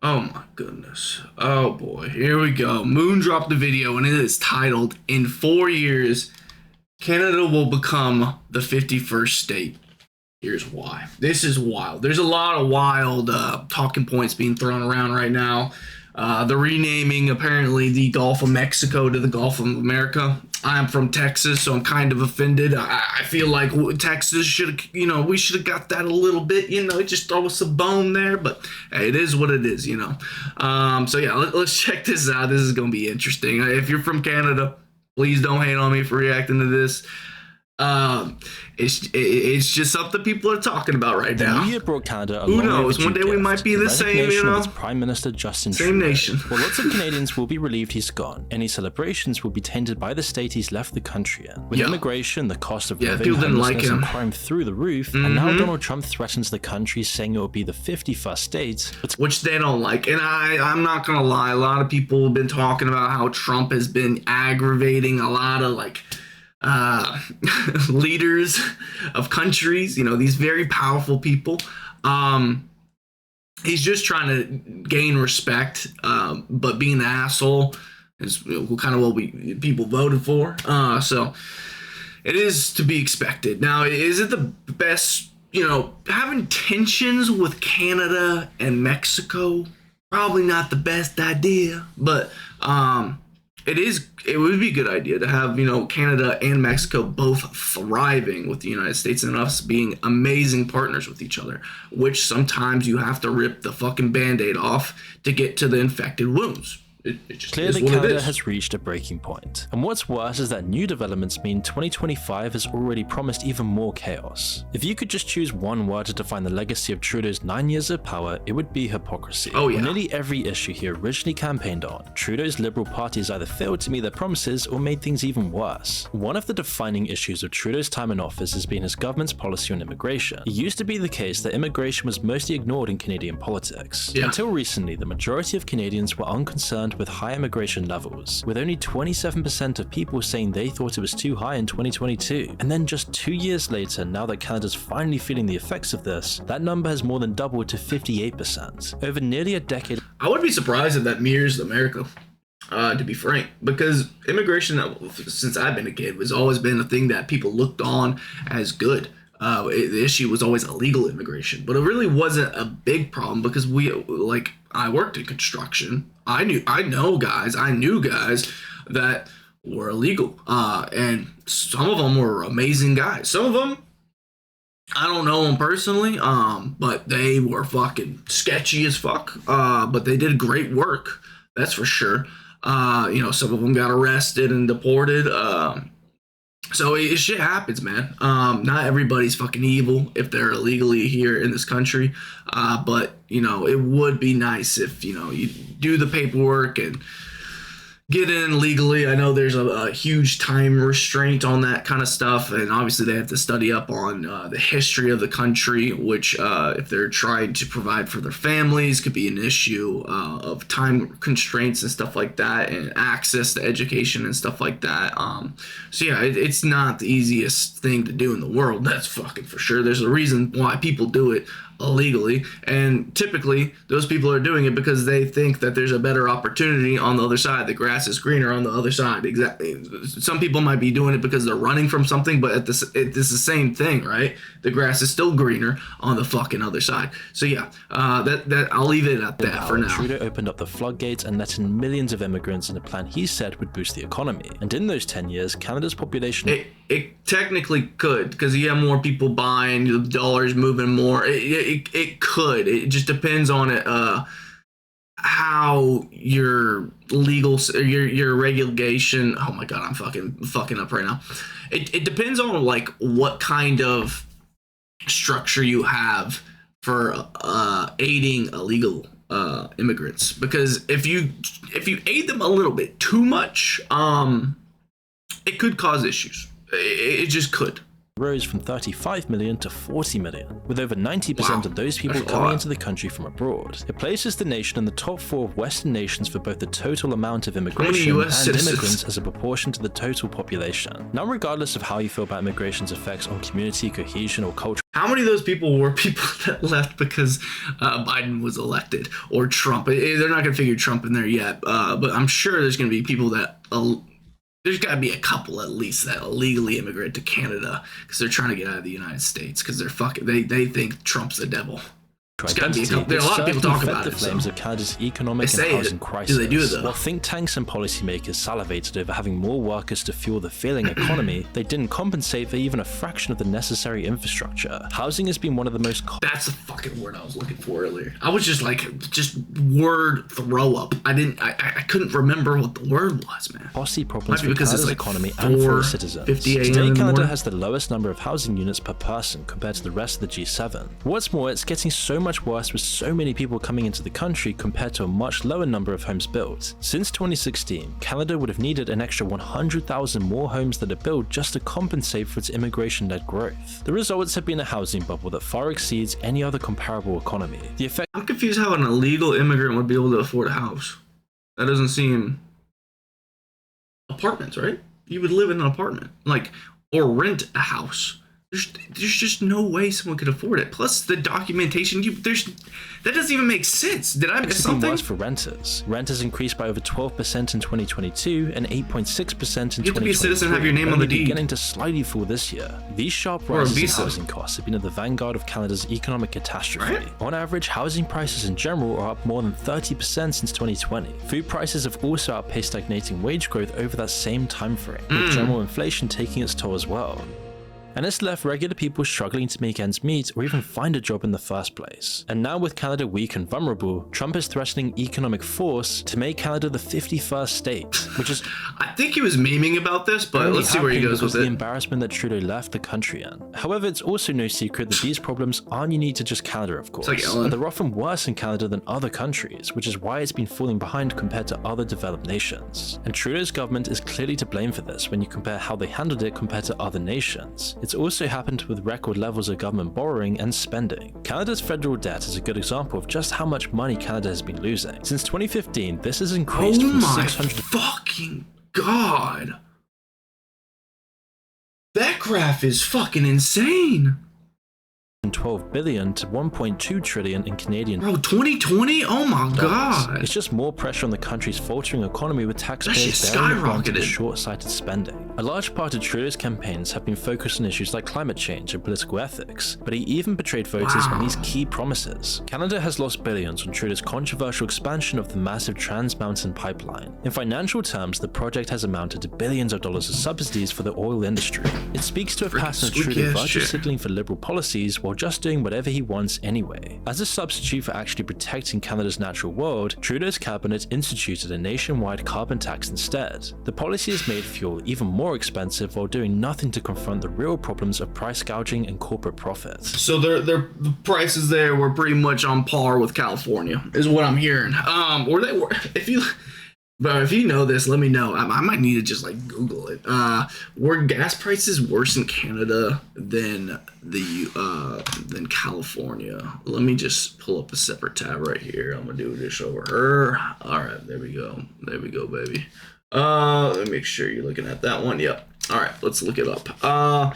Oh my goodness. Oh boy. Here we go. Moon dropped the video and it is titled, "In 4 years, Canada will become the 51st state." Here's why. This is wild. There's a lot of wild talking points being thrown around right now. The renaming apparently the Gulf of Mexico to the Gulf of America. I'm from Texas, so I'm kind of offended. I feel like Texas should have, we should have got that a little bit, just throw us a bone there. But hey, it is what it is, So yeah, let's check this out. This is going to be interesting. If you're from Canada, please don't hate on me for reacting to this. It's just something people are talking about right now. The new year brought Canada a Who knows? One day we might be the same, of its Prime Minister Justin Same Trudeau. nation. While lots of Canadians will be relieved he's gone, any celebrations will be tainted by the state he's left the country in. With immigration, the cost of living, people didn't like homelessness, him. and crime through the roof, and now Donald Trump threatens the country, saying it will be the 51st state. Which they don't like. And I'm not gonna lie, a lot of people have been talking about how Trump has been aggravating a lot of leaders of countries, these very powerful people. He's just trying to gain respect, but being an asshole is kind of what people voted for. So it is to be expected. Now, is it the best, having tensions with Canada and Mexico? Probably not the best idea, but it would be a good idea to have, Canada and Mexico both thriving with the United States and us being amazing partners with each other, which sometimes you have to rip the fucking Band-Aid off to get to the infected wounds. It just Clearly, is what Canada it is. has reached a breaking point. And what's worse is that new developments mean 2025 has already promised even more chaos. If you could just choose one word to define the legacy of Trudeau's 9 years of power, it would be hypocrisy. Oh, yeah. On nearly every issue he originally campaigned on, Trudeau's Liberal Party has either failed to meet their promises or made things even worse. One of the defining issues of Trudeau's time in office has been his government's policy on immigration. It used to be the case that immigration was mostly ignored in Canadian politics. Yeah. Until recently, the majority of Canadians were unconcerned with high immigration levels, with only 27% of people saying they thought it was too high in 2022. And then just 2 years later, now that Canada's finally feeling the effects of this, that number has more than doubled to 58%. Over nearly a decade. I would be surprised if that mirrors America, to be frank, because immigration, since I've been a kid, has always been a thing that people looked on as good. The issue was always illegal immigration, but it really wasn't a big problem because I worked in construction. I knew guys that were illegal, and some of them were amazing guys. Some of them, I don't know them personally, but they were fucking sketchy as fuck. But they did great work, that's for sure. Some of them got arrested and deported. So shit happens, man. Not everybody's fucking evil if they're illegally here in this country. But it would be nice if, you do the paperwork and get in legally. I know there's a huge time restraint on that kind of stuff, and obviously they have to study up on the history of the country, which if they're trying to provide for their families could be an issue of time constraints and stuff like that, and access to education and stuff like that. So yeah, it's not the easiest thing to do in the world, that's fucking for sure. There's a reason why people do it illegally, and typically those people are doing it because they think that there's a better opportunity on the other side. The grass is greener on the other side. Exactly. Some people might be doing it because they're running from something, but it's the same thing, right? The grass is still greener on the fucking other side. So yeah, that I'll leave it at that for now. Trudeau opened up the floodgates and let in millions of immigrants in a plan he said would boost the economy. And in those 10 years, Canada's population... It technically could, because you have more people buying, the dollar's moving more. It could. It just depends on it. How your legal, your regulation. Oh my god, I'm fucking up right now. It depends on what kind of structure you have for aiding illegal immigrants. Because if you aid them a little bit too much, it could cause issues. It just could. rose from 35 million to 40 million, with over 90% of those people That's a coming lot. into the country from abroad. It places the nation in the top 4 of Western nations for both the total amount of immigration and US citizens? immigrants as a proportion to the total population. Now, regardless of how you feel about immigration's effects on community cohesion or culture, How many of those people were people that left because Biden was elected or Trump? They're not going to figure Trump in there yet, but I'm sure there's going to be people that there's got to be a couple at least that illegally immigrate to Canada because they're trying to get out of the United States because they think Trump's the devil. There's got to be a couple. There are a lot of people talk about the it. flames So. of Canada's economic They and say housing it. crisis. Do they do it, though? While think tanks and policymakers salivated over having more workers to fuel the failing economy, they didn't compensate for even a fraction of the necessary infrastructure. Housing has been one of the most That's the fucking word I was looking for earlier. I was just word throw up. I couldn't remember what the word was, man. costly problems Might be for because it's Canada's like economy and for its 4:50 citizens. a.m. Today, in the Canada morning. has the lowest number of housing units per person compared to the rest of the G7. What's more, it's getting so much worse with so many people coming into the country compared to a much lower number of homes built. Since 2016, Canada would have needed an extra 100,000 more homes that are built just to compensate for its immigration-led growth. The results have been a housing bubble that far exceeds any other comparable economy. The effect I'm confused how an illegal immigrant would be able to afford a house. That doesn't seem apartments, right? You would live in an apartment, or rent a house. There's just no way someone could afford it. Plus the documentation, that doesn't even make sense. Did I miss It's been something? worse for renters. Renters increased by over 12% in 2022 and 8.6% in 2023. You have to be a citizen and have your name on only the deed. beginning to slightly fall this year. These sharp Or a rises in visa. housing costs have been at the vanguard of Canada's economic catastrophe. Right? On average, housing prices in general are up more than 30% since 2020. Food prices have also outpaced stagnating wage growth over that same time frame, with general inflation taking its toll as well. And it's left regular people struggling to make ends meet or even find a job in the first place. And now with Canada weak and vulnerable, Trump is threatening economic force to make Canada the 51st state, which is I think he was memeing about this, but only let's see where he happening goes because with of the it. embarrassment that Trudeau left the country in. However, it's also no secret that these problems aren't unique to just Canada, of course. like Ellen. And they're often worse in Canada than other countries, which is why it's been falling behind compared to other developed nations. And Trudeau's government is clearly to blame for this when you compare how they handled it compared to other nations. It's also happened with record levels of government borrowing and spending. Canada's federal debt is a good example of just how much money Canada has been losing. Since 2015, this has increased Oh from my 600 fucking god. That graph is fucking insane. 12 billion to 1.2 trillion in Canadian Bro, 2020? Oh my dollars. god. It's just more pressure on the country's faltering economy with taxpayers shit bearing the brunt of the skyrocketed. short-sighted spending. A large part of Trudeau's campaigns have been focused on issues like climate change and political ethics, but he even betrayed voters on these key promises. Canada has lost billions on Trudeau's controversial expansion of the massive Trans Mountain pipeline. In financial terms, the project has amounted to billions of dollars of subsidies for the oil industry. It speaks to a pattern of squeaky Trudeau ass virtue shit. signaling for liberal policies while just doing whatever he wants anyway. As a substitute for actually protecting Canada's natural world, Trudeau's cabinet instituted a nationwide carbon tax instead. The policy has made fuel even more expensive while doing nothing to confront the real problems of price gouging and corporate profits. So the prices there were pretty much on par with California, is what I'm hearing. If you know this, let me know. I might need to just Google it. Were gas prices worse in Canada than than California? Let me just pull up a separate tab right here. I'm gonna do this over her. All right, there we go. There we go, baby. Let me make sure you're looking at that one. Yep. All right, let's look it up. All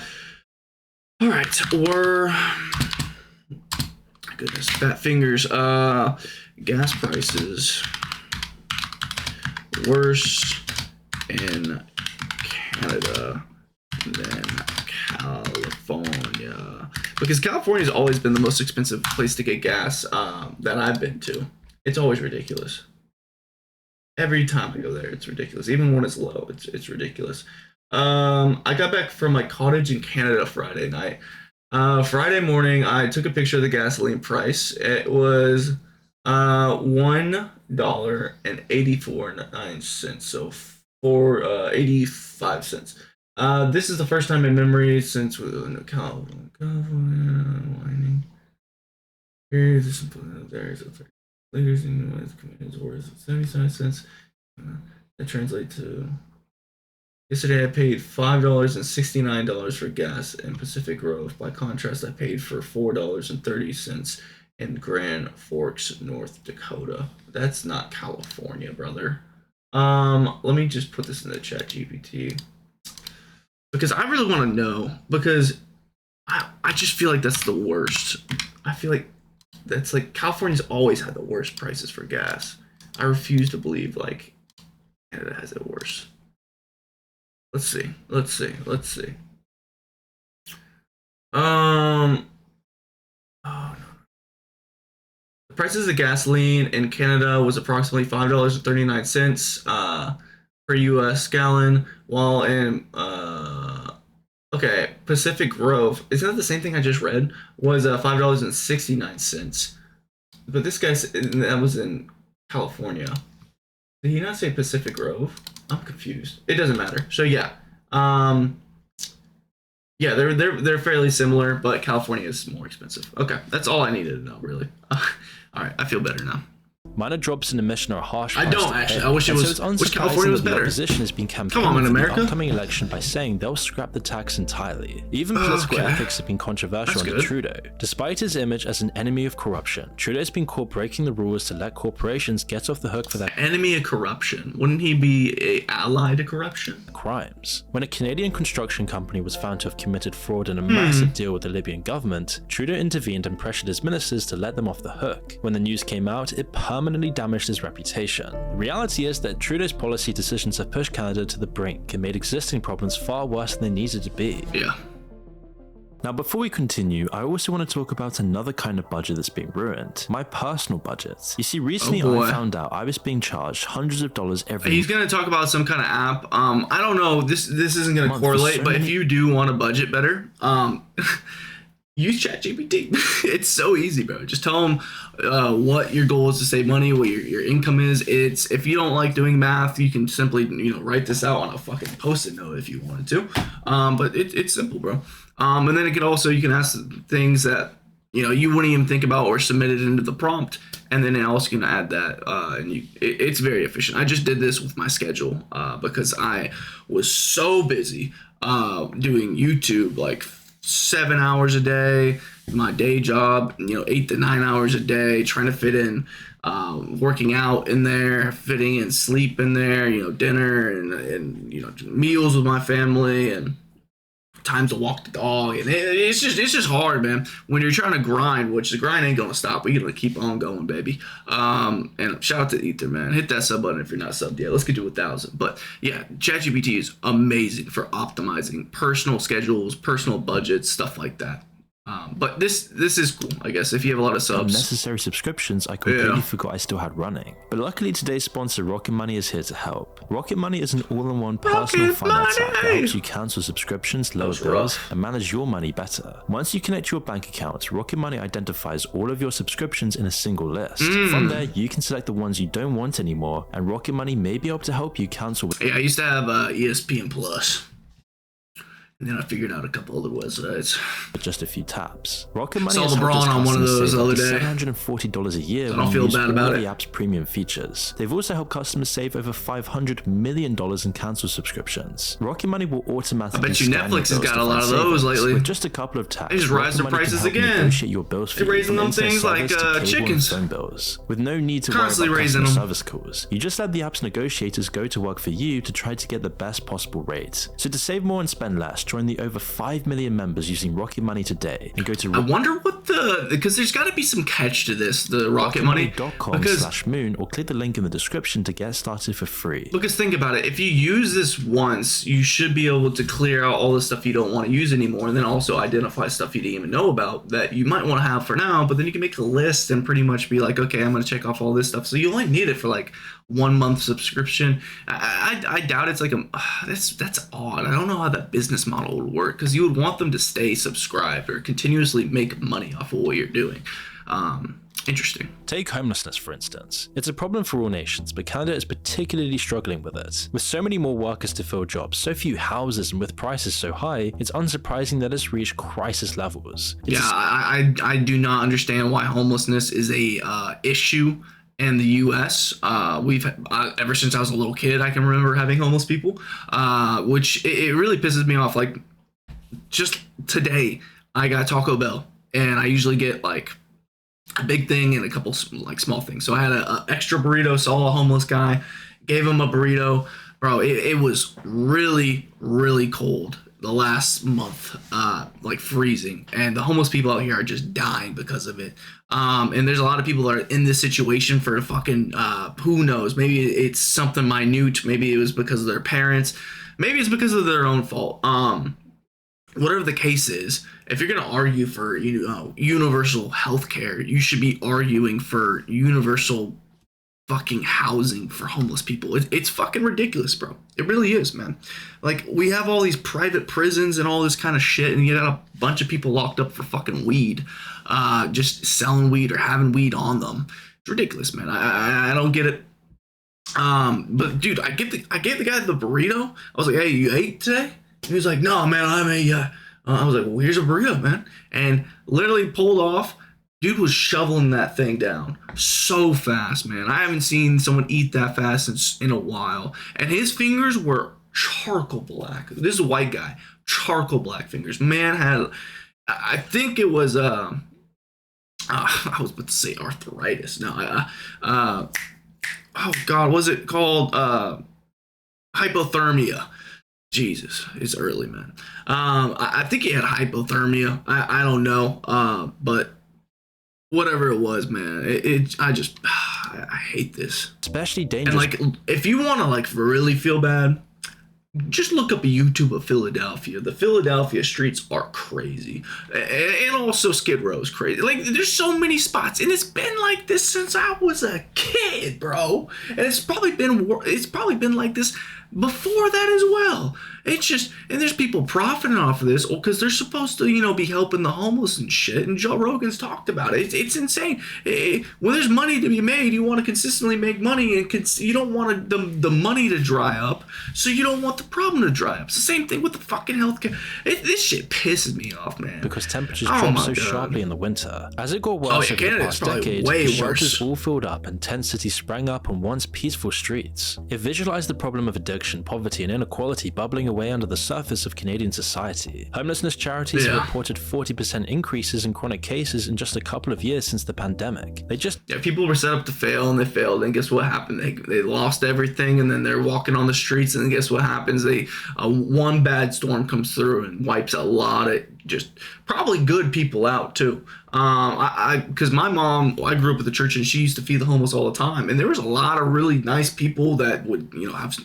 right, goodness, fat fingers. Gas prices worse in Canada than California, because California's always been the most expensive place to get gas that I've been to. It's always ridiculous. Every time I go there, it's ridiculous. Even when it's low, it's ridiculous. I got back from my cottage in Canada Friday night. Friday morning, I took a picture of the gasoline price. It was $1.84.09, so 85 cents. This is the first time in memory since California. There's liters in the communities worth 75 cents. That translates to Yesterday I paid $5.69 for gas in Pacific Grove. By contrast, I paid for $4.30 in Grand Forks, North Dakota. That's not California, brother. Let me just put this in the chat GPT. Because I really want to know, because I just feel like that's the worst. I feel like that's like California's always had the worst prices for gas. I refuse to believe like Canada has it worse. Let's see. Oh no. The prices of gasoline in Canada was approximately $5.39 per US gallon, while in okay, Pacific Grove, isn't that the same thing I just read? Was $5.69. But this guy, that was in California. Did he not say Pacific Grove? I'm confused. It doesn't matter. So yeah, yeah, they're fairly similar, but California is more expensive. Okay, that's all I needed to know, really. All right, I feel better now. Minor drops in emission are a harsh. I don't actually. I wish it was. Wish California was better. The opposition has been campaigning in for America? the upcoming election by saying they'll scrap the tax entirely. Even political ethics have been controversial under Trudeau. Despite his image as an enemy of corruption, Trudeau's been caught breaking the rules to let corporations get off the hook for their enemy of corruption. Wouldn't he be an ally to corruption? Crimes. When a Canadian construction company was found to have committed fraud in a massive deal with the Libyan government, Trudeau intervened and pressured his ministers to let them off the hook. When the news came out, it permanently damaged his reputation. The reality is that Trudeau's policy decisions have pushed Canada to the brink and made existing problems far worse than they needed to be. Yeah. Now, before we continue, I also want to talk about another kind of budget that's being ruined. My personal budget. You see, recently I found out I was being charged hundreds of dollars every He's going to talk about some kind of app. I don't know. This isn't going to correlate, but if you do want to budget better, use ChatGPT. It's so easy, bro. Just tell them what your goal is to save money, what your income is. It's if you don't like doing math, you can simply write this out on a fucking post-it note if you wanted to. But it's simple, bro. And then you can ask things that you wouldn't even think about or submit it into the prompt, and then it also can add that. And it's very efficient. I just did this with my schedule because I was so busy doing YouTube, like 7 hours a day, my day job, 8 to 9 hours a day, trying to fit in working out in there, fitting in sleep in there, dinner and meals with my family and times to walk the dog, and it's just hard, man, when you're trying to grind, which the grind ain't gonna stop. We're gonna keep on going, baby. And shout out to Ether, man. Hit that sub button if you're not subbed yet. Let's get to 1,000. But yeah, ChatGPT is amazing for optimizing personal schedules, personal budgets, stuff like that. But this is cool, I guess, if you have a lot of subs. Unnecessary subscriptions I completely forgot I still had running. But luckily today's sponsor Rocket Money is here to help. Rocket Money is an all-in-one personal finance app that helps you cancel subscriptions, lower bills, and manage your money better. Once you connect your bank account, Rocket Money identifies all of your subscriptions in a single list. From there, you can select the ones you don't want anymore, and Rocket Money may be able to help you cancel with. Hey, I used to have ESPN Plus. And then I figured out a couple other websites. With just a few taps. Rocket Money saw LeBron on one of those the other day. $740 a year. So I don't feel bad about it. The app's premium features. They've also helped customers save over $500 million in cancelled subscriptions. Rocket Money will automatically. I bet you Netflix has got a lot of those lately. With just a couple of taps. They just raise their prices again. Negotiate your bills for They're raising them things like chickens. Phone bills. With no need to Constantly worry about raising customer them. service calls. You just let the app's negotiators go to work for you to try to get the best possible rate. So to save more and spend less, join the over 5 million members using Rocket Money today and go to. I wonder what because there's got to be some catch to this, the Rocket Money. Rocketmoney.com/moon or click the link in the description to get started for free. Because think about it, if you use this once, you should be able to clear out all the stuff you don't want to use anymore, and then also identify stuff you didn't even know about that you might want to have for now. But then you can make a list and pretty much be like, okay, I'm going to check off all this stuff. So you only need it for like 1 month subscription. I doubt it's like that's odd. I don't know how that business model would work, because you would want them to stay subscribed or continuously make money off of what you're doing. Interesting. Take homelessness, for instance. It's a problem for all nations, but Canada is particularly struggling with it. With so many more workers to fill jobs, so few houses, and with prices so high, it's unsurprising that it's reached crisis levels. I do not understand why homelessness is a issue in the U.S. We've ever since I was a little kid, I can remember having homeless people, which it really pisses me off. Like just today, I got Taco Bell, and I usually get like a big thing and a couple like small things. So I had a extra burrito, saw a homeless guy, gave him a burrito. Bro, it was really, really cold the last month, like freezing, and the homeless people out here are just dying because of it. And there's a lot of people that are in this situation for fucking who knows? Maybe it's something minute. Maybe it was because of their parents. Maybe it's because of their own fault. Whatever the case is, if you're gonna argue for universal health care, you should be arguing for universal fucking housing for homeless people. It's fucking ridiculous, bro. It really is, man. Like we have all these private prisons and all this kind of shit, and you got a bunch of people locked up for fucking weed, just selling weed or having weed on them. It's ridiculous, man. I don't get it. But dude, I gave the guy the burrito. I was like, hey, you ate today? He was like, no, man, I'm a. I was like, well, here's a burrito, man, and literally pulled off. Dude was shoveling that thing down so fast, man. I haven't seen someone eat that fast in a while. And his fingers were charcoal black. This is a white guy. Charcoal black fingers. Man had, I think it was, I was about to say arthritis. No, oh God, was it called hypothermia? Jesus, it's early, man. I think he had hypothermia. I don't know, but whatever it was, man, I hate this. Especially dangerous. And like, if you want to like really feel bad, just look up a YouTube of Philadelphia. The Philadelphia streets are crazy, and also Skid Row is crazy. Like, there's so many spots, and it's been like this since I was a kid, bro. And it's probably been like this before that as well. It's just, and there's people profiting off of this because they're supposed to, be helping the homeless and shit. And Joe Rogan's talked about it. It's insane. When there's money to be made, you want to consistently make money, and you don't want the money to dry up, so you don't want the problem to dry up. It's the same thing with the fucking healthcare. This shit pisses me off, man. Because temperatures drop so sharply in the winter. As it got worse over the past decade, shelters all filled up and tent cities sprang up on once peaceful streets. It visualized the problem of addiction, poverty, and inequality bubbling away under the surface of Canadian society. Homelessness charities have reported 40% increases in chronic cases in just a couple of years since the pandemic. People were set up to fail, and they failed, and guess what happened? They lost everything, and then they're walking on the streets, and guess what happens? One bad storm comes through and wipes a lot of just probably good people out too. Because my mom, I grew up at the church, and she used to feed the homeless all the time, and there was a lot of really nice people that would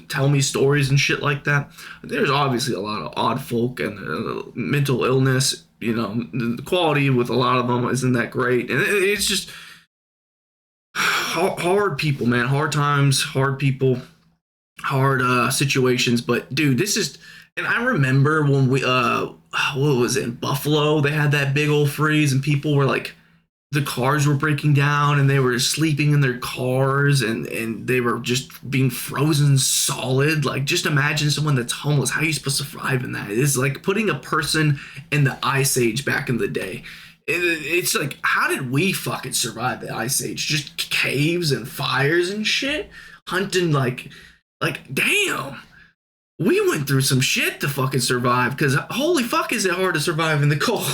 tell me stories and shit like that. There's obviously a lot of odd folk and mental illness. The quality with a lot of them isn't that great, and it's just hard people, man. Hard times, hard people, hard situations. But dude, this is, and I remember when we what was it, in Buffalo, they had that big old freeze, and people were like, the cars were breaking down, and they were sleeping in their cars, and they were just being frozen solid. Like, just imagine someone that's homeless. How are you supposed to survive in that? It's like putting a person in the Ice Age back in the day. It's like, how did we fucking survive the Ice Age? Just caves and fires and shit? Hunting, like damn. We went through some shit to fucking survive, because holy fuck is it hard to survive in the cold.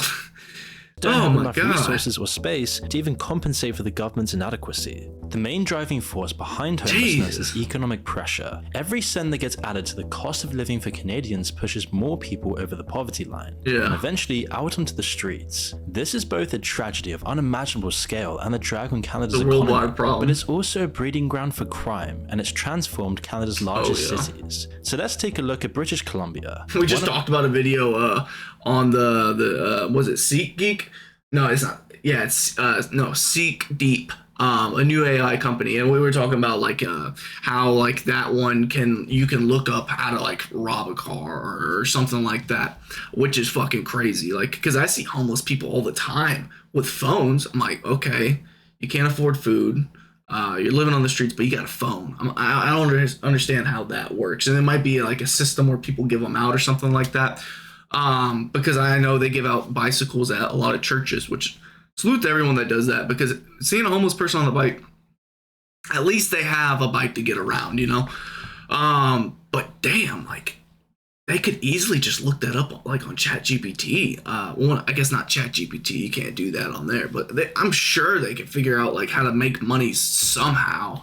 Don't have enough resources or space to even compensate for the government's inadequacy. The main driving force behind homelessness is economic pressure. Every cent that gets added to the cost of living for Canadians pushes more people over the poverty line, and eventually out onto the streets. This is both a tragedy of unimaginable scale and a drag on Canada's economy, but it's also a breeding ground for crime, and it's transformed Canada's largest cities. So let's take a look at British Columbia. We just talked about a video on the was it Seek Geek? No, it's not. Yeah, it's no, Seek Deep, a new AI company, and we were talking about like how like that one you can look up how to like rob a car or something like that, which is fucking crazy. Like, because I see homeless people all the time with phones. I'm like, okay, you can't afford food. You're living on the streets, but you got a phone. I don't understand how that works. And it might be like a system where people give them out or something like that. Because I know they give out bicycles at a lot of churches, which salute to everyone that does that, because seeing a homeless person on the bike at least they have a bike to get around, you know. But damn, like they could easily just look that up like on ChatGPT. Well, I guess not ChatGPT, you can't do that on there, but I'm sure they can figure out like how to make money somehow,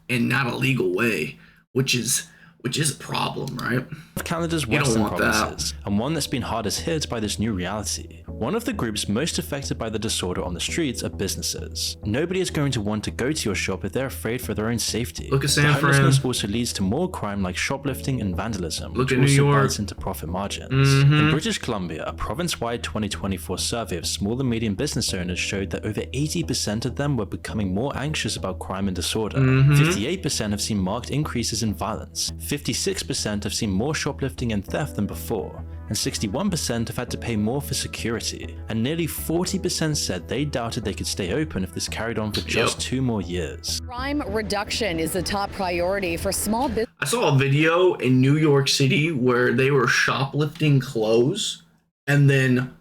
in not a legal way, which is a problem, right? Of Canada's You don't western want that. provinces, and one that's been hardest hit by this new reality. One of the groups most affected by the disorder on the streets are businesses. Nobody is going to want to go to your shop if they're afraid for their own safety. Look at San The homelessness Fran. also leads to more crime like shoplifting and vandalism, Look which at New also York. bites into profit margins. In British Columbia, a province-wide 2024 survey of small and medium business owners showed that over 80% of them were becoming more anxious about crime and disorder. 58% have seen marked increases in violence. 56% have seen more shoplifting and theft than before, and 61% have had to pay more for security, and nearly 40% said they doubted they could stay open if this carried on for just 2 more years. Crime reduction is the top priority for small business. I saw a video in New York City where they were shoplifting clothes and then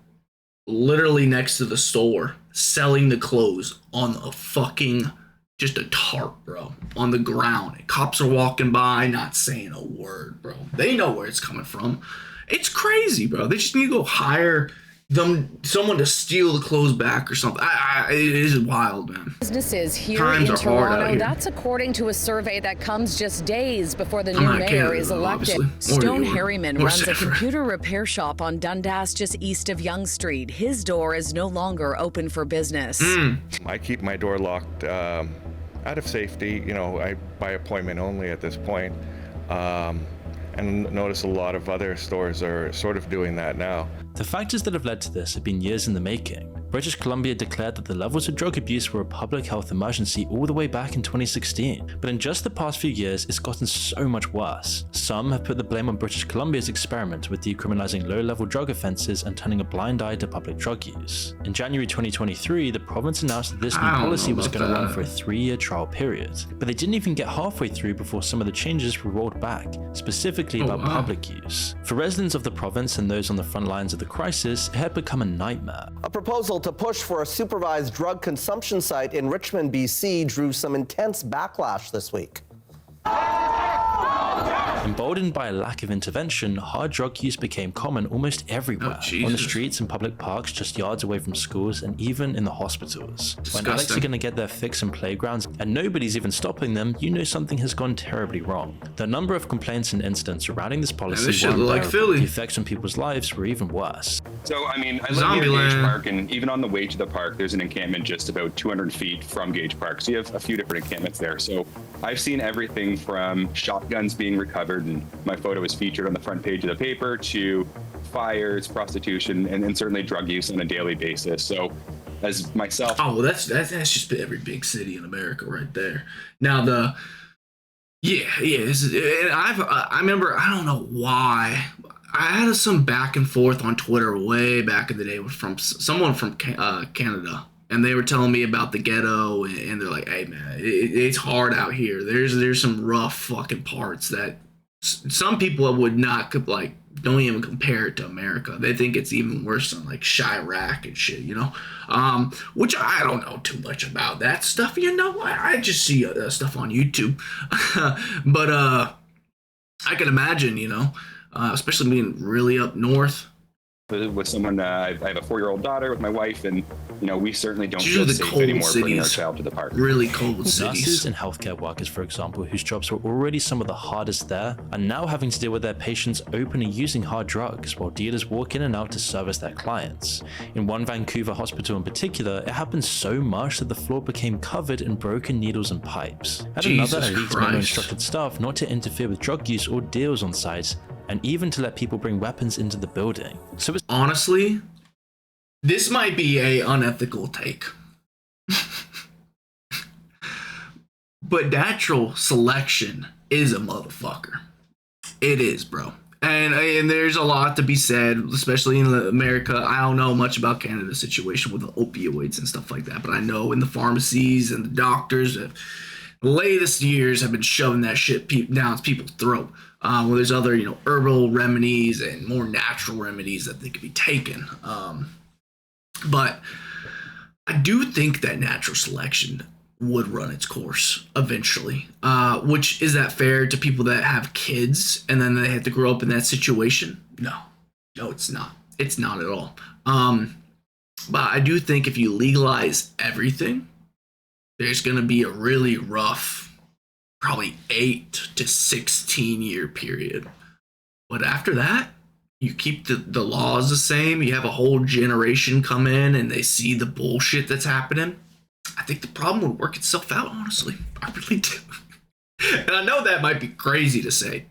literally next to the store selling the clothes on a fucking just a tarp, bro, on the ground. And cops are walking by, not saying a word, bro. They know where it's coming from. It's crazy, bro. They just need to go hire someone to steal the clothes back or something. It is wild, man. Businesses here Times in are hard out Toronto. here. That's according to a survey that comes just days before the I'm new not mayor Canada, is though, elected. obviously. Or Stone New York. Harriman Or runs a San Fran. computer repair shop on Dundas just east of Yonge Street. His door is no longer open for business. I keep my door locked out of safety. You know, by appointment only at this point. And notice a lot of other stores are sort of doing that now. The factors that have led to this have been years in the making. British Columbia declared that the levels of drug abuse were a public health emergency all the way back in 2016, but in just the past few years, it's gotten so much worse. Some have put the blame on British Columbia's experiment with decriminalizing low-level drug offenses and turning a blind eye to public drug use. In January 2023, the province announced that this new I don't policy know was about going to run that. for a 3-year trial period, but they didn't even get halfway through before some of the changes were rolled back, specifically about wow. public use. For residents of the province and those on the front lines of the crisis, it had become a nightmare. A proposal to push for a supervised drug consumption site in Richmond, BC drew some intense backlash this week. Emboldened by a lack of intervention, hard drug use became common almost everywhere, Jesus. on the streets and public parks just yards away from schools and even in the hospitals. When addicts Disgusting. are going to get their fix in playgrounds and nobody's even stopping them, you know something has gone terribly wrong. The number of complaints and incidents surrounding this policy this shit were look like unbearable. Philly. The effects on people's lives were even worse. So, I mean, I live near Gage Zombieland. Park, and even on the way to the park, there's an encampment just about 200 feet from Gage Park. So you have a few different encampments there. So I've seen everything from shotguns being recovered, and my photo is featured on the front page of the paper, to fires, prostitution, and certainly drug use on a daily basis. So as myself... Oh, well, that's just every big city in America right there. Now I remember, I don't know why, I had some back and forth on Twitter way back in the day from someone from Canada, and they were telling me about the ghetto, and they're like, "Hey man, it's hard out here. There's some rough fucking parts that some people would not like, don't even compare it to America. They think it's even worse than like Chirac and shit, you know." Which I don't know too much about that stuff, you know. I just see stuff on YouTube, but I can imagine, you know, especially being really up north. With someone, I have a 4-year-old daughter with my wife, and you know, we certainly don't It's feel usually the safe cold anymore bringing our cities. child to the park. Really cold Nurses cities. and healthcare workers, for example, whose jobs were already some of the hardest there, are now having to deal with their patients openly using hard drugs while dealers walk in and out to service their clients. In one Vancouver hospital in particular, it happened so much that the floor became covered in broken needles and pipes. At Jesus another, elite Christ. memo instructed staff not to interfere with drug use or deals on site, and even to let people bring weapons into the building. So it's Honestly, this might be a unethical take. But natural selection is a motherfucker. It is, bro. And there's a lot to be said, especially in America. I don't know much about Canada's situation with the opioids and stuff like that, but I know in the pharmacies and the doctors, the latest years have been shoving that shit down people's throat. Well, there's other, you know, herbal remedies and more natural remedies that they could be taken. But I do think that natural selection would run its course eventually. Which, is that fair to people that have kids and then they have to grow up in that situation? No, it's not. It's not at all. But I do think if you legalize everything, there's going to be a really rough, probably 8 to 16 year period. But after that, you keep the laws the same. You have a whole generation come in and they see the bullshit that's happening. I think the problem would work itself out, honestly. I really do. And I know that might be crazy to say,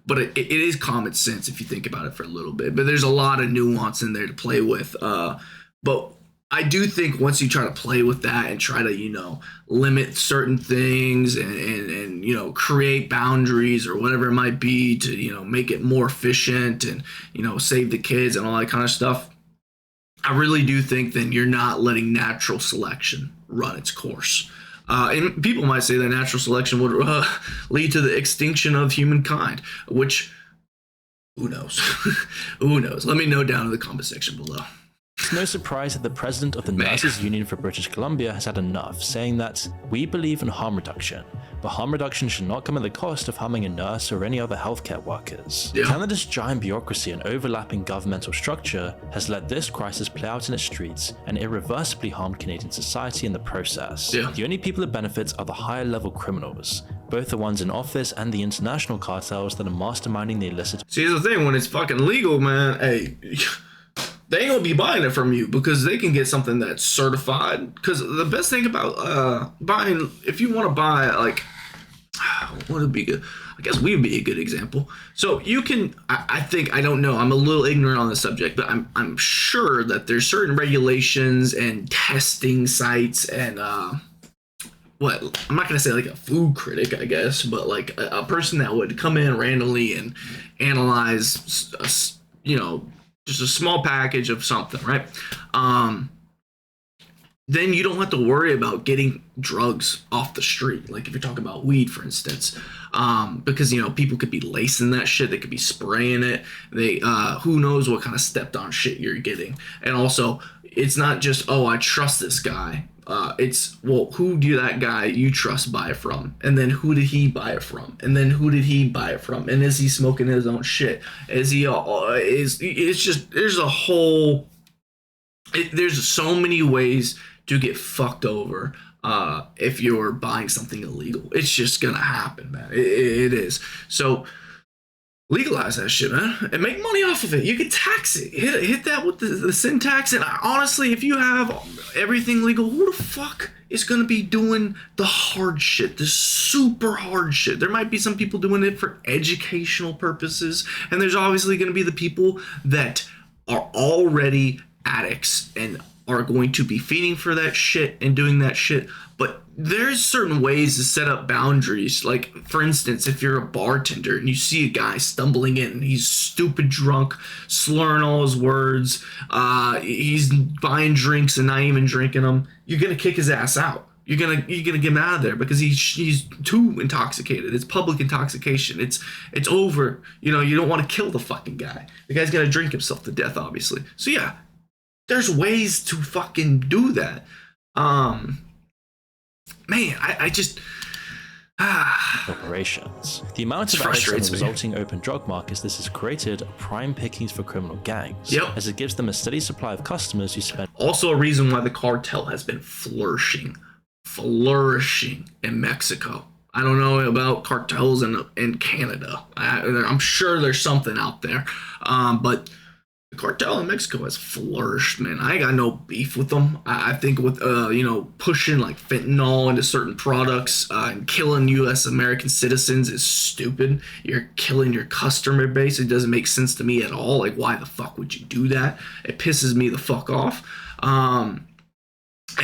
but it is common sense if you think about it for a little bit. But there's a lot of nuance in there to play with. But I do think once you try to play with that and try to, limit certain things and create boundaries or whatever it might be to, make it more efficient and, save the kids and all that kind of stuff, I really do think then you're not letting natural selection run its course. And people might say that natural selection would lead to the extinction of humankind, which, who knows? Who knows? Let me know down in the comment section below. It's no surprise that the president of the Nurses Union for British Columbia has had enough, saying that, "We believe in harm reduction, but harm reduction should not come at the cost of harming a nurse or any other healthcare workers." Yeah. Canada's giant bureaucracy and overlapping governmental structure has let this crisis play out in its streets and irreversibly harmed Canadian society in the process. Yeah. The only people that benefit are the higher level criminals, both the ones in office and the international cartels that are masterminding the illicit. See, here's the thing, when it's fucking legal, man, hey, they ain't gonna be buying it from you because they can get something that's certified. Because the best thing about buying, if you want to buy, like, what would be good? I guess we'd be a good example. So you can, I think, I don't know, I'm a little ignorant on the subject, but I'm sure that there's certain regulations and testing sites and I'm not gonna say like a food critic, I guess, but like a person that would come in randomly and analyze, just a small package of something, right? Then you don't have to worry about getting drugs off the street. Like if you're talking about weed, for instance, because people could be lacing that shit, they could be spraying it. They who knows what kind of stepped on shit you're getting. And also, it's not just, oh, I trust this guy. It's, well, who do that guy you trust buy it from? And then who did he buy it from? And then who did he buy it from? And is he smoking his own shit? Is he, it's just, there's a whole, there's so many ways to get fucked over if you're buying something illegal. It's just gonna happen, man. It is. So legalize that shit, man, and make money off of it. You can tax it. Hit that with the sin tax. And honestly, if you have everything legal, who the fuck is going to be doing the hard shit, the super hard shit? There might be some people doing it for educational purposes, and there's obviously going to be the people that are already addicts and are going to be feeding for that shit and doing that shit. But there's certain ways to set up boundaries. Like, for instance, if you're a bartender and you see a guy stumbling in and he's stupid drunk, slurring all his words, he's buying drinks and not even drinking them, you're gonna kick his ass out. You're gonna get him out of there because he's too intoxicated. It's public intoxication. It's over. You don't want to kill the fucking guy. The guy's gonna drink himself to death, obviously. So yeah, there's ways to fucking do that. Man, I just operations. The amount of addicts and the resulting open drug markets this has created are prime pickings for criminal gangs, as it gives them a steady supply of customers who spend. Also a reason why the cartel has been flourishing in Mexico. I don't know about cartels in Canada. I'm sure there's something out there, but the cartel in Mexico has flourished, man. I got no beef with them. I think with pushing like fentanyl into certain products and killing U.S. American citizens is stupid. You're killing your customer base. It doesn't make sense to me at all. Like, why the fuck would you do that? It pisses me the fuck off. And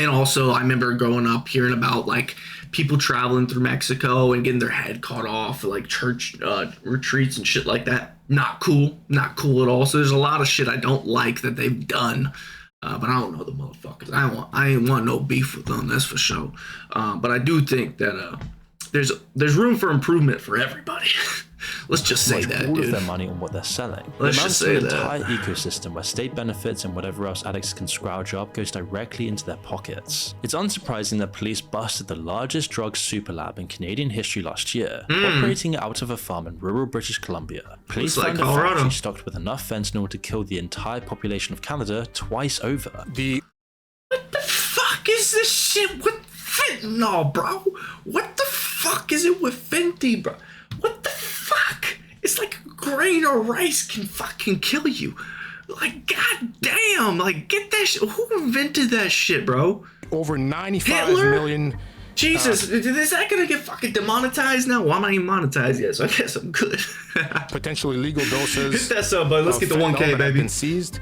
also, I remember growing up hearing about like people traveling through Mexico and getting their head cut off, like church retreats and shit like that. Not cool at all. So there's a lot of shit I don't like that they've done, but I don't know the motherfuckers. I ain't want no beef with them, that's for sure. But I do think that there's room for improvement for everybody. Let's just say much that, all dude. of their money on what they're selling. Let's It amounts just to say an that. entire ecosystem where state benefits and whatever else addicts can scrounge up goes directly into their pockets. It's unsurprising that police busted the largest drug super lab in Canadian history last year, operating out of a farm in rural British Columbia. Police Looks like found a Colorado. factory stocked with enough fentanyl to kill the entire population of Canada twice over. What the fuck is this shit with fentanyl, bro? What the fuck is it with Fenty, bro? What the fuck? It's like a grain of rice can fucking kill you. Like, goddamn, like, get that shit. Who invented that shit, bro? Over 95 Hitler? million. Jesus, is that gonna get fucking demonetized now? Well, I'm not even monetized yet, so I guess I'm good. Potentially legal doses. Hit that sub, bud. Let's of get the fentanyl 1K, that have baby. been seized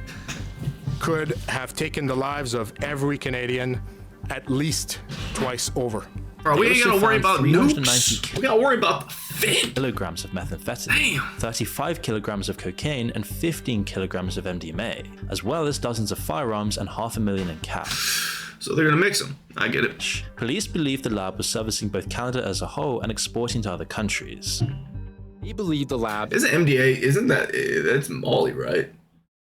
could have taken the lives of every Canadian at least twice over. Bro, we They ain't also gotta worry found about 390 nukes. We gotta worry about the fent. kilograms of methamphetamine, Damn. 35 kilograms of cocaine, and 15 kilograms of MDMA, as well as dozens of firearms and $500,000 in cash. So they're gonna mix them. I get it. Police believe the lab was servicing both Canada as a whole and exporting to other countries. He believed the lab. Isn't MDA? Isn't that's Molly, right?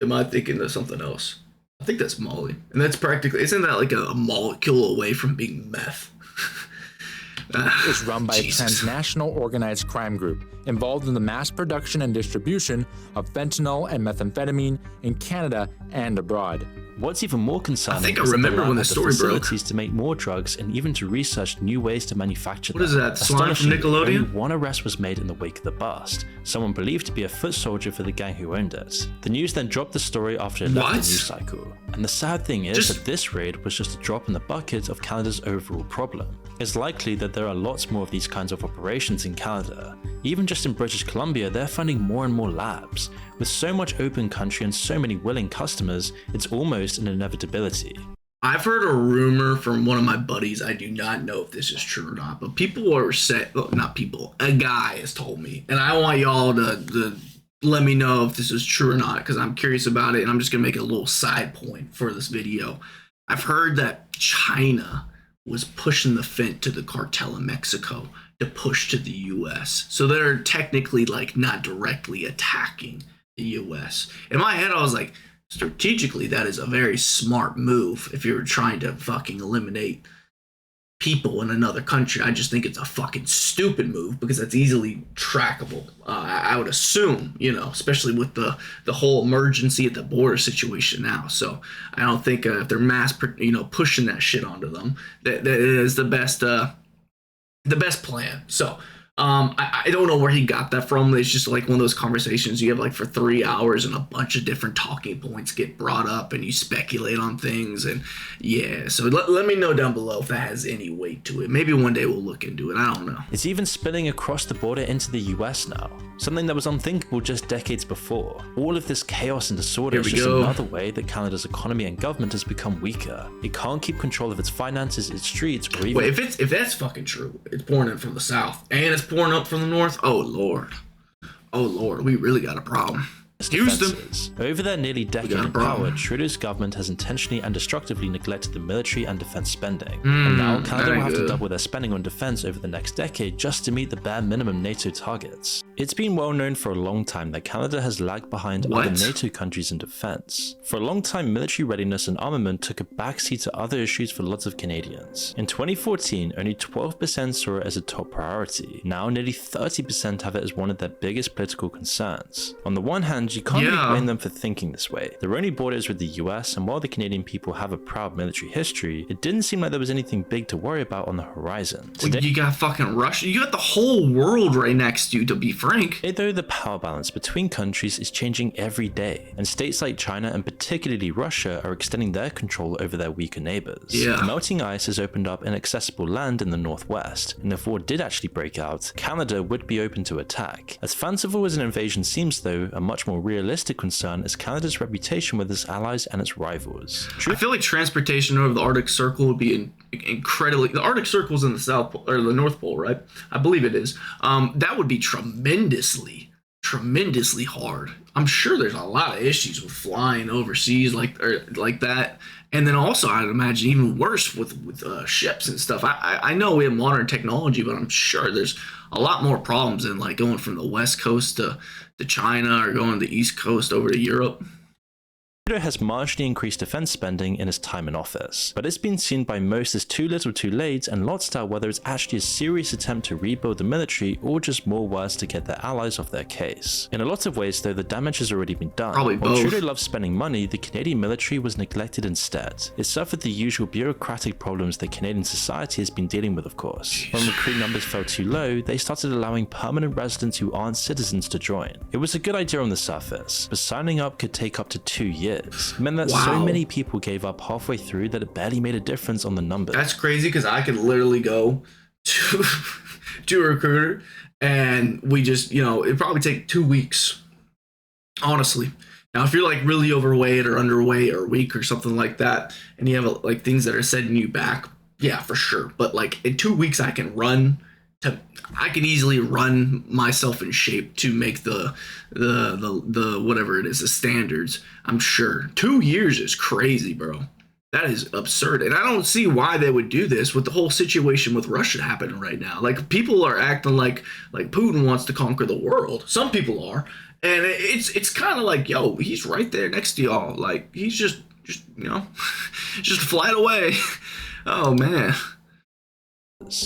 Am I thinking of something else? I think that's Molly, and that's practically. Isn't that like a molecule away from being meth? Is run by Jesus. a transnational organized crime group involved in the mass production and distribution of fentanyl and methamphetamine in Canada and abroad. What's even more concerning I think I is that remember lab when the had story broke. facilities to make more drugs and even to research new ways to manufacture What them. is that, slime from Astonishingly, Nickelodeon? only one arrest was made in the wake of the bust, someone believed to be a foot soldier for the gang who owned it. The news then dropped the story after it left the What? news cycle. And the sad thing is that this raid was just a drop in the bucket of Canada's overall problem. It's likely that there are lots more of these kinds of operations in Canada. Even just in British Columbia, they're funding more and more labs. With so much open country and so many willing customers, it's almost an inevitability. I've heard a rumor from one of my buddies. I do not know if this is true or not, but people are saying, well, not people, a guy has told me, and I want y'all to let me know if this is true or not, because I'm curious about it, and I'm just gonna make a little side point for this video. I've heard that China was pushing the fent to the cartel in Mexico to push to the US. So they're technically like not directly attacking the US. In my head, I was like, strategically, that is a very smart move if you're trying to fucking eliminate people in another country. I just think it's a fucking stupid move because that's easily trackable. I would assume, you know, especially with the whole emergency at the border situation now. So I don't think if they're pushing that shit onto them, that is the best plan. So I don't know where he got that from. It's just like one of those conversations you have like for 3 hours and a bunch of different talking points get brought up and you speculate on things. And yeah, so let me know down below if that has any weight to it. Maybe one day we'll look into it. I don't know. It's even spilling across the border into the US now, something that was unthinkable just decades before. All of this chaos and disorder is just another way that Canada's economy and government has become weaker. It can't keep control of its finances, its streets, or even... Wait, if that's fucking true, it's pouring in from the south and it's pouring up from the north. Oh lord, we really got a problem. Houston. defenses. Over their nearly decade got a in power, problem. Trudeau's government has intentionally and destructively neglected the military and defense spending. And now that Canada will ain't have to good. double their spending on defense over the next decade just to meet the bare minimum NATO targets. It's been well known for a long time that Canada has lagged behind What? other NATO countries in defense. For a long time, military readiness and armament took a backseat to other issues for lots of Canadians. In 2014, only 12% saw it as a top priority. Now nearly 30% have it as one of their biggest political concerns. On the one hand, you can't really Yeah. blame them for thinking this way. Their only border is with the US, and while the Canadian people have a proud military history, it didn't seem like there was anything big to worry about on the horizon. Today, You got fucking Russia. You got the whole world right next to you, to be frank. though, the power balance between countries is changing every day, and states like China and particularly Russia are extending their control over their weaker neighbors. Yeah. Melting ice has opened up inaccessible land in the northwest, and if war did actually break out, Canada would be open to attack. As fanciful as an invasion seems though, a much more realistic concern is Canada's reputation with its allies and its rivals. I feel like transportation over the Arctic Circle would be incredibly. The Arctic Circle's in the South Pole, or the North Pole, right? I believe it is. That would be tremendously hard. I'm sure there's a lot of issues with flying overseas like that, And then also, I'd imagine even worse with ships and stuff. I know we have modern technology, but I'm sure there's a lot more problems in like going from the West Coast to China or going to the East Coast over to Europe. Trudeau has marginally increased defense spending in his time in office, but it's been seen by most as too little too late, and lots doubt whether it's actually a serious attempt to rebuild the military or just more words to get their allies off their case. In a lot of ways though, the damage has already been done. Probably While both. Trudeau loves spending money, the Canadian military was neglected instead. It suffered the usual bureaucratic problems that Canadian society has been dealing with, of course. When recruit numbers fell too low, they started allowing permanent residents who aren't citizens to join. It was a good idea on the surface, but signing up could take up to 2 years. It meant that so Wow. many people gave up halfway through that it barely made a difference on the numbers. That's crazy because I could literally go to to a recruiter and we just, it'd probably take 2 weeks, honestly. Now, if you're like really overweight or underweight or weak or something like that, and you have like things that are setting you back, yeah, for sure. But like in 2 weeks, I can easily run myself in shape to make the whatever it is, the standards. I'm sure 2 years is crazy, bro. That is absurd. And I don't see why they would do this with the whole situation with Russia happening right now. Like people are acting like Putin wants to conquer the world. Some people are. And it's kind of like, yo, he's right there next to y'all. Like he's just just a flight away. Oh man.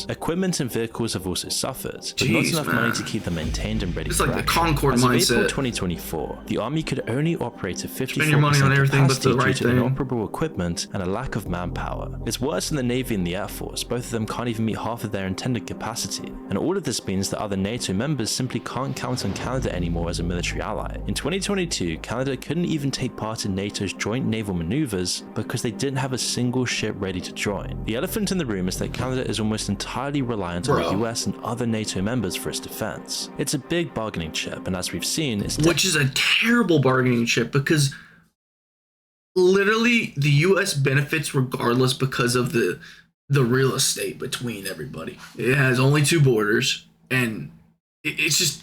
Equipment and vehicles have also suffered, but Jeez, not enough man. money to keep them maintained and ready It's for like the action. Concord As of mindset. April 2024, the Army could only operate at 54% Spend your money on everything but the capacity right due to thing. inoperable equipment and a lack of manpower. It's worse than the Navy and the Air Force. Both of them can't even meet half of their intended capacity. And all of this means that other NATO members simply can't count on Canada anymore as a military ally. In 2022, Canada couldn't even take part in NATO's joint naval maneuvers because they didn't have a single ship ready to join. The elephant in the room is that Canada is almost entirely reliant on the US and other NATO members for its defense. It's a big bargaining chip, and as we've seen, it's Which is a terrible bargaining chip because literally the US benefits regardless because of the real estate between everybody. It has only 2 borders, and it's just,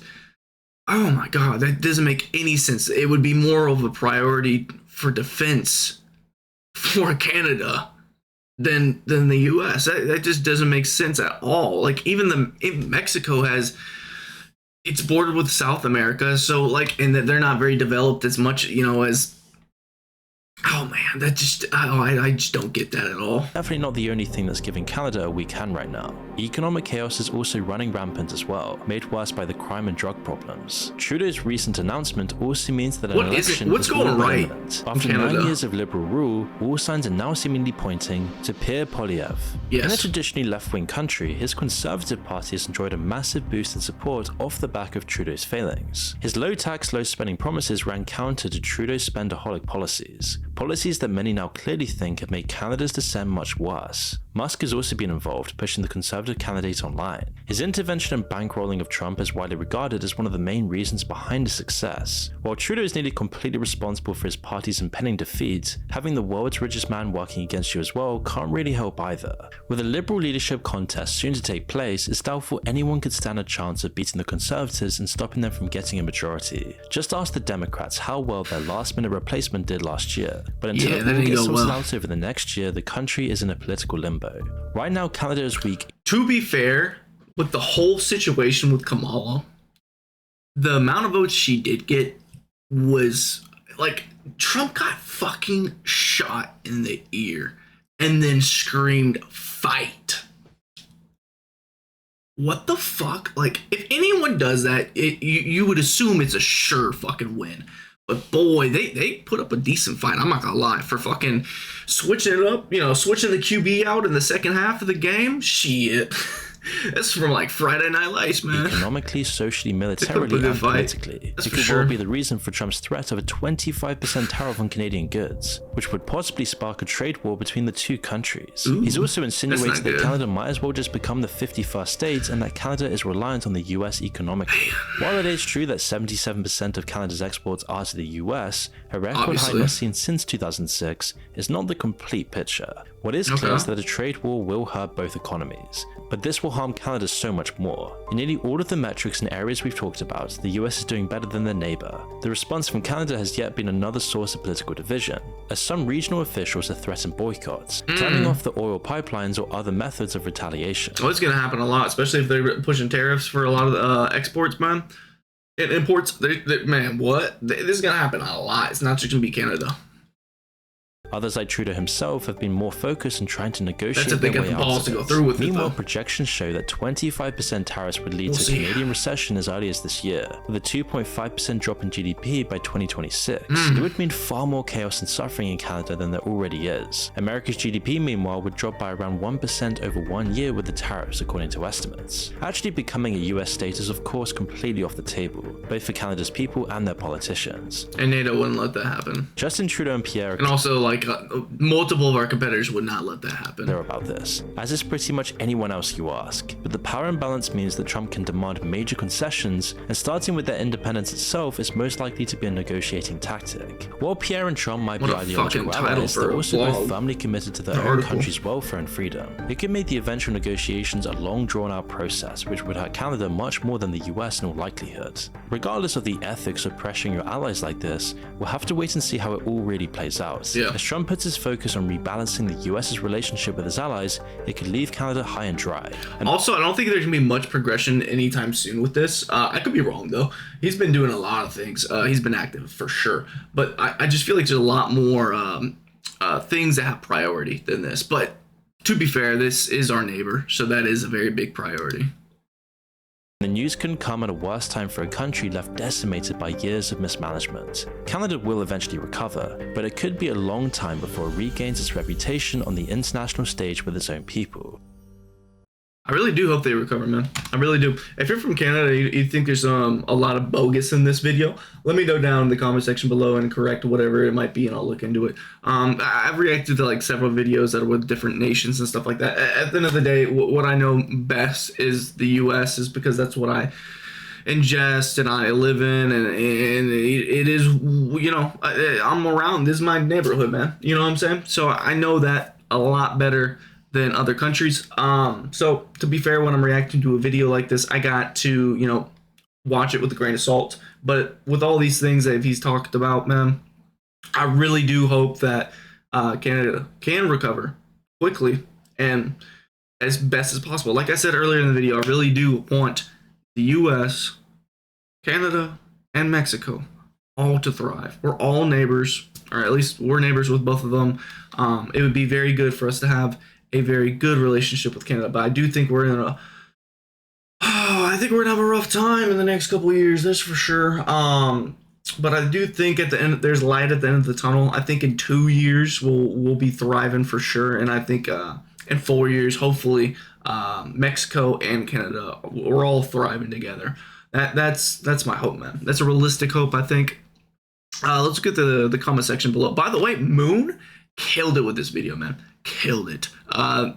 oh my god, that doesn't make any sense. It would be more of a priority for defense for Canada than the US. That just doesn't make sense at all. Like even Mexico it's bordered with South America, so like, and they're not very developed as much, as, oh man, that just, I just don't get that at all. definitely not the only thing that's giving Canada a weak hand right now. Economic chaos is also running rampant as well, made worse by the crime and drug problems. Trudeau's recent announcement also means that an election what's is going all but right imminent. in After Canada? 9 years of liberal rule, all signs are now seemingly pointing to Pierre Poilievre. Yes. In a traditionally left-wing country, his Conservative Party has enjoyed a massive boost in support off the back of Trudeau's failings. His low-tax, low-spending promises ran counter to Trudeau's spendaholic policies that many now clearly think have made Canada's descent much worse. Musk has also been involved, pushing the Conservative candidate online. His intervention and bankrolling of Trump is widely regarded as one of the main reasons behind his success. While Trudeau is nearly completely responsible for his party's impending defeat, having the world's richest man working against you as well can't really help either. With a Liberal leadership contest soon to take place, it's doubtful anyone could stand a chance of beating the Conservatives and stopping them from getting a majority. Just ask the Democrats how well their last-minute replacement did last year. But until Yeah, it that all didn't gets go sorted well. out over the next year, the country is in a political limbo. Right now, Canada is weak. To be fair, with the whole situation with Kamala, the amount of votes she did get was like, Trump got fucking shot in the ear and then screamed, "Fight." What the fuck? Like, if anyone does that, you would assume it's a sure fucking win. But boy, they put up a decent fight. I'm not gonna lie. For fucking switching it up, switching the QB out in the second half of the game. Shit. That's from like Friday Night Lights, man. Economically, socially, up a militarily, good and fight. politically. That's It for could sure. well be the reason for Trump's threat of a 25% tariff on Canadian goods, which would possibly spark a trade war between the two countries. Ooh, He's also insinuated not that good. Canada might as well just become the 51st state and that Canada is reliant on the US economically. While it is true that 77% of Canada's exports are to the US, a record high Obviously. not seen since 2006 is not the complete picture. What is clear Okay. is that a trade war will hurt both economies, but this will harm Canada so much more. In nearly all of the metrics and areas we've talked about, the US is doing better than their neighbor. The response from Canada has yet been another source of political division, as some regional officials have threatened boycotts, turning off the oil pipelines or other methods of retaliation. Well, it's going to happen a lot, especially if they're pushing tariffs for a lot of the exports, man. And imports, man, what? This is going to happen a lot. It's not just going to be Canada. Others like Trudeau himself have been more focused on trying to negotiate That's if they their get way the out balls of to go it. through with it, Meanwhile, though. projections show that 25% tariffs would lead We'll to see. Canadian recession as early as this year, with a 2.5% drop in GDP by 2026. It would mean far more chaos and suffering in Canada than there already is. America's GDP, meanwhile, would drop by around 1% over 1 year with the tariffs, according to estimates. Actually becoming a US state is of course completely off the table, both for Canada's people and their politicians. And NATO wouldn't let that happen. Justin Trudeau and Pierre And also, like, multiple of our competitors would not let that happen. clear about this, as is pretty much anyone else you ask. But the power imbalance means that Trump can demand major concessions, and starting with their independence itself is most likely to be a negotiating tactic. While Pierre and Trump might be What a ideological fucking title allies, for they're a also blog. both firmly committed to their own Article. country's welfare and freedom. It could make the eventual negotiations a long drawn-out process, which would hurt Canada much more than the US in all likelihood. Regardless of the ethics of pressuring your allies like this, we'll have to wait and see how it all really plays out. Yeah. As Trump puts his focus on rebalancing the US's relationship with his allies, it could leave Canada high and dry. And Also, I don't think there's gonna be much progression anytime soon with this. I could be wrong though. He's been doing a lot of things. He's been active for sure, but I just feel like there's a lot more things that have priority than this. But to be fair, this is our neighbor, so that is a very big priority. the news couldn't come at a worse time for a country left decimated by years of mismanagement. Canada will eventually recover, but it could be a long time before it regains its reputation on the international stage with its own people. I really do hope they recover, man. I really do. If you're from Canada, you think there's a lot of bogus in this video, let me know down in the comment section below and correct whatever it might be, and I'll look into it. I've reacted to like several videos that are with different nations and stuff like that. At the end of the day, what I know best is the U.S. is because that's what I ingest and I live in, and it is, you know, I'm around. This is my neighborhood, man. You know what I'm saying? So I know that a lot better than other countries. So to be fair, when I'm reacting to a video like this, I got to, you know, watch it with a grain of salt. But with all these things that he's talked about, man, I really do hope that Canada can recover quickly and as best as possible. Like I said earlier in the video, I really do want the US, Canada, and Mexico all to thrive. We're all neighbors, or at least we're neighbors with both of them. It would be very good for us to have a very good relationship with Canada, but I do think we're in I think we're gonna have a rough time in the next couple of years, that's for sure. But I do think at the end there's light at the end of the tunnel. I think in 2 years we'll be thriving for sure, and I think in 4 years, hopefully, Mexico and Canada, we're all thriving together. That's my hope, man. That's a realistic hope, I think. Let's get to the comment section below. By the way, Moon killed it with this video, man. Killed it.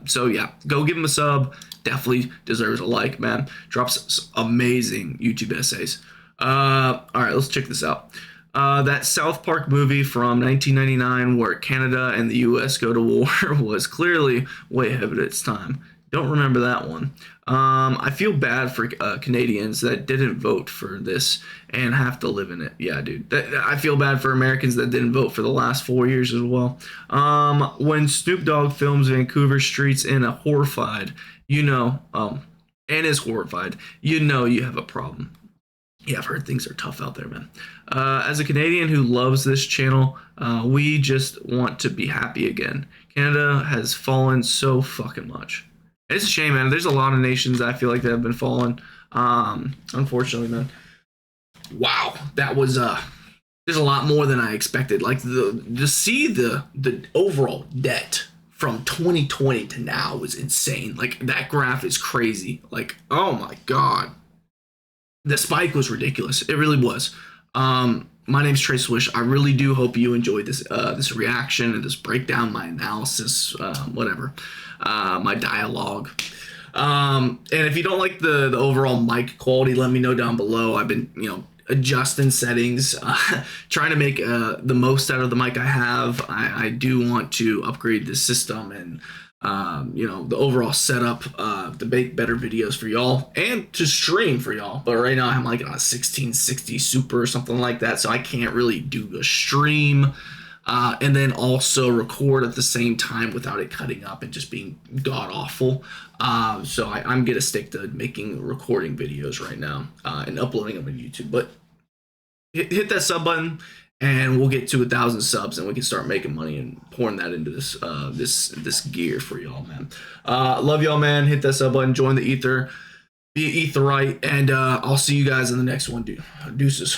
So yeah, go give him a sub. Definitely deserves a like, man. Drops amazing YouTube essays. All right, let's check this out. That South Park movie from 1999 where Canada and the US go to war was clearly way ahead of its time. Don't remember that one. I feel bad for Canadians that didn't vote for this and have to live in it. Yeah, dude. I feel bad for Americans that didn't vote for the last 4 years as well. When Snoop Dogg films Vancouver streets in a horrified, you know, and is horrified, you know you have a problem. Yeah, I've heard things are tough out there, man. As a Canadian who loves this channel, we just want to be happy again. Canada has fallen so fucking much. It's a shame, man. There's a lot of nations I feel like that have been fallen. Unfortunately, man. Wow, that was there's a lot more than I expected. Like to see the overall debt from 2020 to now is insane. Like that graph is crazy. Like, oh my god. The spike was ridiculous. It really was. My name's Trey Swish. I really do hope you enjoyed this this reaction and this breakdown, my analysis, whatever, my dialogue. And if you don't like the overall mic quality, let me know down below. I've been, you know, adjusting settings, trying to make the most out of the mic I have. I do want to upgrade the system and the overall setup, to make better videos for y'all and to stream for y'all. But right now I'm like on a 1660 Super or something like that, so I can't really do a stream and then also record at the same time without it cutting up and just being god awful. So I'm gonna stick to making recording videos right now and uploading them on YouTube. But hit that sub button and we'll get to 1,000 subs and we can start making money and pouring that into this gear for y'all, man. Love y'all, man. Hit that sub button, join the ether, be etherite, and I'll see you guys in the next one, dude. Deuces.